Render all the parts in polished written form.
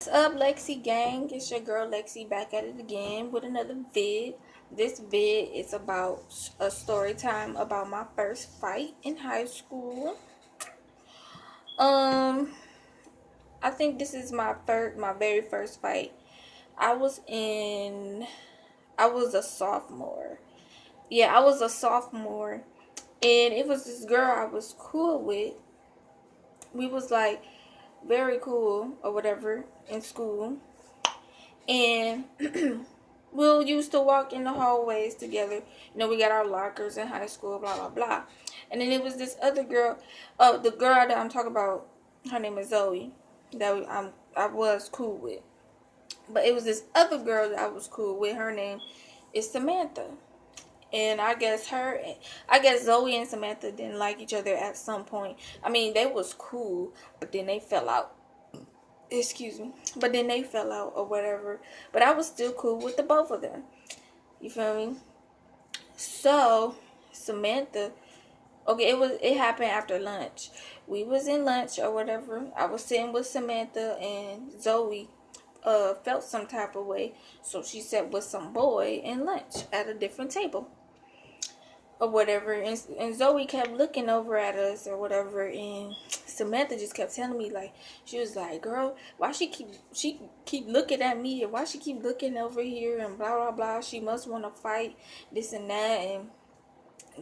What's up, Lexi gang? It's your girl Lexi back at it again with another vid. This vid is about a story time about my first fight in high school. Um, I think this is my very first fight. I was in, I was a sophomore. Yeah, I was a sophomore, and it was this girl I was cool with. We was like very cool or whatever in school, and we'll used to walk in the hallways together. We got our lockers in high school, blah blah blah. And then it was this other girl. Oh, the girl that I'm talking about, her name is Zoe. I was cool with. But it was this other girl that I was cool with. Her name is Samantha. And I guess Zoe and Samantha didn't like each other at some point. I mean, they was cool, but then they fell out. Excuse me. But then they fell out or whatever. But I was still cool with the both of them. You feel me? So Samantha, okay, it happened after lunch. We was in lunch or whatever. I was sitting with Samantha, and Zoe felt some type of way, so she sat with some boy in lunch at a different table or whatever, and Zoe kept looking over at us or whatever, and Samantha just kept telling me, like, she was like, girl, why she keep looking at me, and why she keep looking over here, and blah blah blah, she must want to fight, this and that, and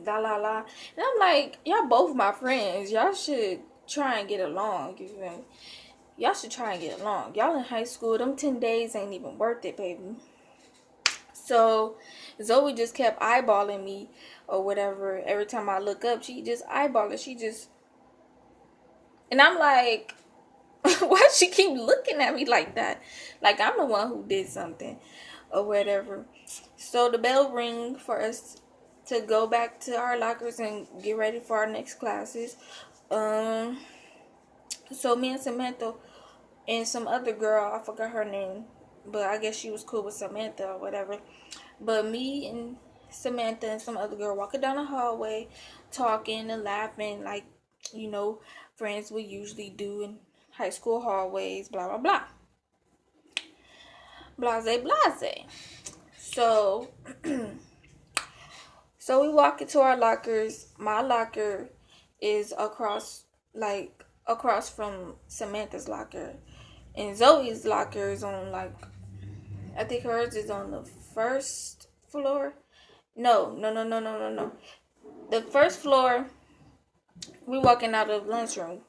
la la la. And I'm like, y'all both my friends, y'all should try and get along. You feel me? Y'all should try and get along. Y'all in high school, them 10 days ain't even worth it, baby. So Zoe just kept eyeballing me or whatever. Every time I look up, she just eyeballing. And I'm like, why she keep looking at me like that? Like I'm the one who did something or whatever. So the bell ring for us to go back to our lockers and get ready for our next classes. So me and Samantha and some other girl, I forgot her name, but I guess she was cool with Samantha or whatever. But me and Samantha and some other girl walking down the hallway, talking and laughing like, friends would usually do in high school hallways, blah, blah, blah. Blase, blase. So, so we walk into our lockers. My locker is across from Samantha's locker. And Zoe's locker is on, like, I think hers is on the first floor. No. The first floor, we walking out of the lunchroom,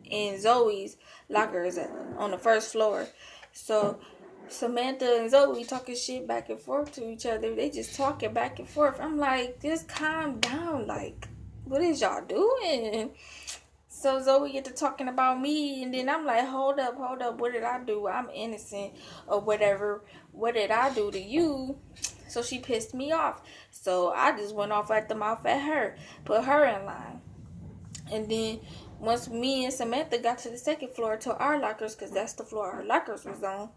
and Zoe's locker is on the first floor. So Samantha and Zoe talking shit back and forth to each other. They just talking back and forth. I'm like, just calm down. Like, what is y'all doing? So Zoe get to talking about me, and then I'm like, hold up, what did I do? I'm innocent or whatever. What did I do to you? So she pissed me off. So I just went off at the mouth at her, put her in line. And then once me and Samantha got to the second floor to our lockers, because that's the floor our lockers was on,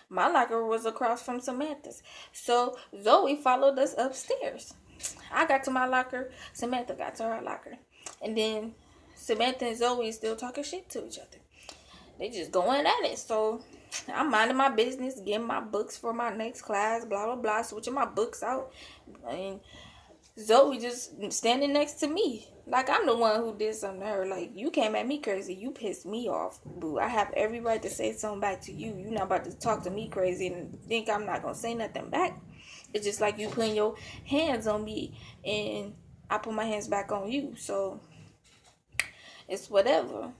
my locker was across from Samantha's. So Zoe followed us upstairs. I got to my locker, Samantha got to her locker. And then Samantha and Zoe still talking shit to each other. They just going at it. So I'm minding my business, getting my books for my next class, blah blah blah, switching my books out, and Zoe just standing next to me. Like I'm the one who did something to her. Like, you came at me crazy, you pissed me off, boo. I have every right to say something back to you. You're not about to talk to me crazy and think I'm not gonna say nothing back. It's just like you putting your hands on me and I put my hands back on you. So it's whatever.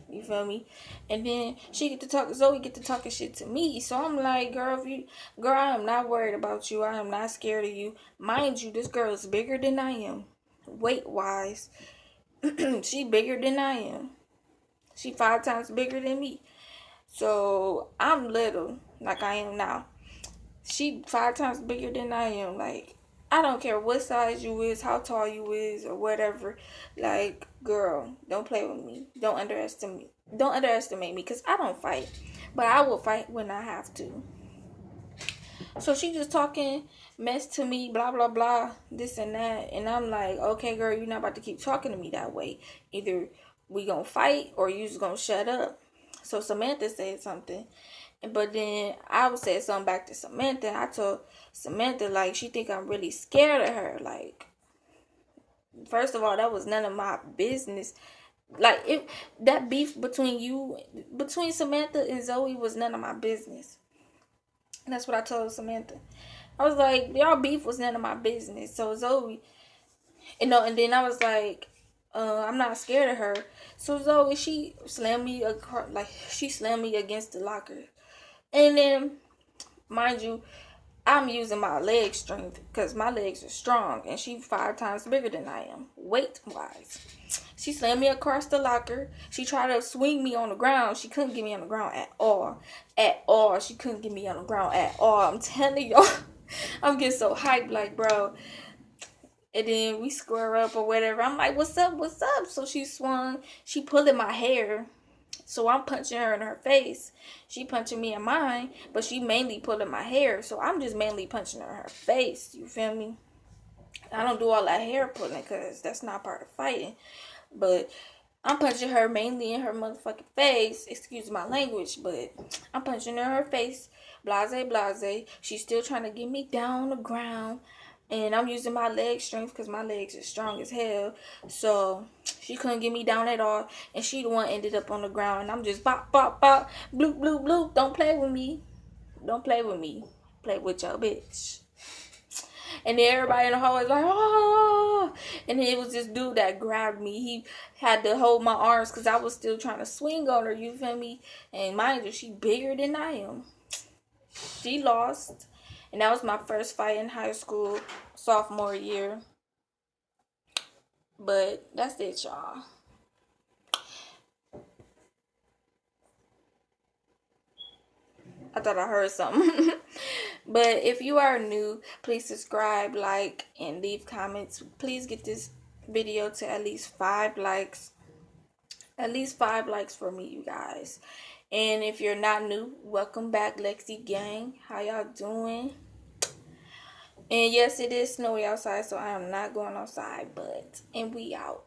You feel me? And then Zoe get to talking shit to me. So I'm like, girl, I am not worried about you. I am not scared of you. Mind you, this girl is bigger than I am. Weight wise. She bigger than I am. She 5 times bigger than me. So I'm little, like I am now. She 5 times bigger than I am. Like, I don't care what size you is, how tall you is, or whatever. Like, girl, don't play with me. Don't underestimate me, because I don't fight. But I will fight when I have to. So she just talking mess to me, blah, blah, blah, this and that. And I'm like, okay, girl, you're not about to keep talking to me that way. Either we gonna fight or you just gonna shut up. So Samantha said something, but then I said something back to Samantha. I told Samantha, like, she think I'm really scared of her. Like, first of all, that was none of my business. Like, if that beef between Samantha and Zoe was none of my business. And that's what I told Samantha. I was like, y'all beef was none of my business. So Zoe, and then I was like, I'm not scared of her. So Zoe, she slammed me against the locker. And then, mind you, I'm using my leg strength because my legs are strong, and she's 5 times bigger than I am, weight-wise. She slammed me across the locker. She tried to swing me on the ground. She couldn't get me on the ground at all. At all. She couldn't get me on the ground at all. I'm telling y'all, I'm getting so hyped, like, bro. And then we square up or whatever. I'm like, what's up, what's up? So she swung. She pulling my hair. So I'm punching her in her face. She punching me in mine, but she mainly pulling my hair. So I'm just mainly punching her in her face. You feel me? I don't do all that hair pulling because that's not part of fighting. But I'm punching her mainly in her motherfucking face. Excuse my language, but I'm punching her in her face. Blase, blase. She's still trying to get me down on the ground. And I'm using my leg strength because my legs are strong as hell. So she couldn't get me down at all. And she the one ended up on the ground. And I'm just bop, bop, bop. Bloop, bloop, bloop. Don't play with me. Don't play with me. Play with your bitch. And then everybody in the hallway was like, oh. And then it was this dude that grabbed me. He had to hold my arms because I was still trying to swing on her. You feel me? And mind you, she bigger than I am. She lost. And that was my first fight in high school, sophomore year. But that's it, y'all. I thought I heard something. But if you are new, please subscribe, like, and leave comments. Please get this video to at least 5 likes. At least 5 likes for me, you guys. And if you're not new, welcome back, Lexi Gang. How y'all doing? And yes, it is snowy outside, so I am not going outside, and we out.